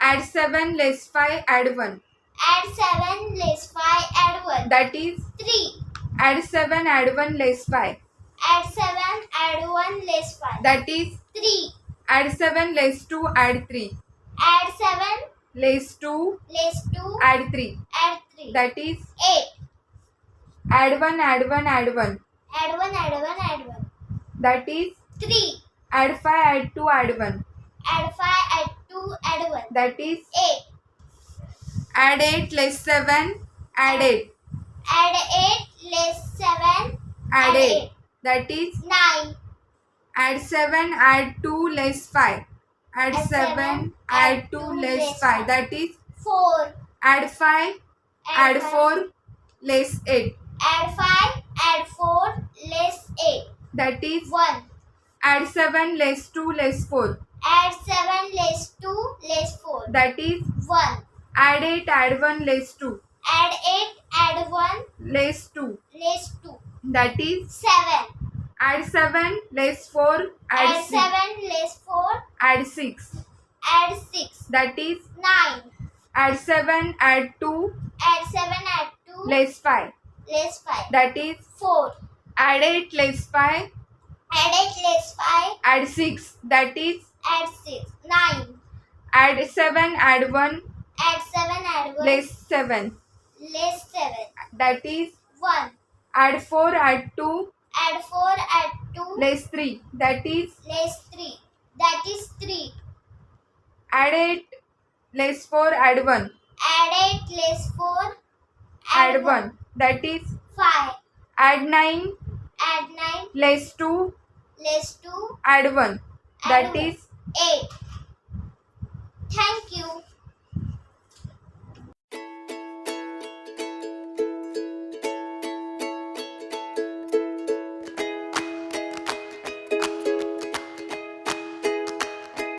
Add 7 less 5, add 1. Add 7 less 5, add 1. That is 3. add 7, add 1 less 5. Add 7, add 1 less 5. That is 3. add 7 less 2, add 3. Add 7 Less 2, less 2, add 3. add 3. That is 8. add 1, add 1, add 1. Add 1, add 1, add 1. That is 3. add 5, add 2, add 1. Add 5, add 2, add 1. That is 8. add 8 less 7, add 8. Add 8 less 7, Add add 8. 8. That is 9. add 7, add 2 less 5. Add 7, add 2 less 5. That is 4. add 5, add 5. 4 less 8. Add 5, add 4 less 8. That is 1. add 7 less 2 less 4. Add 7 less 2 less 4. That is 1. add 8, add 1 less 2 Add 8, add 1 less 2. less 2. That is 7. add 7 less 4, Add add 6. 7 less 4. Add 6. Add 6. That is 9. add 7, add 2 Add 7, add 2 less 5. less 5. That is 4. add 8 less 5, Add 8 less 5. add 6. That is Add 6. 9. add 7, add 1 Add 7, add 1 less 7. less 7. That is 1. add 4, add 2 Add 4, add 2 less 3. That is less 3. That is 3. add 8 less 4, add 1. Add 8 less 4. Add 1. That is 5. add 9 Add 9 less 2, less 2. add 1. That one. is 8.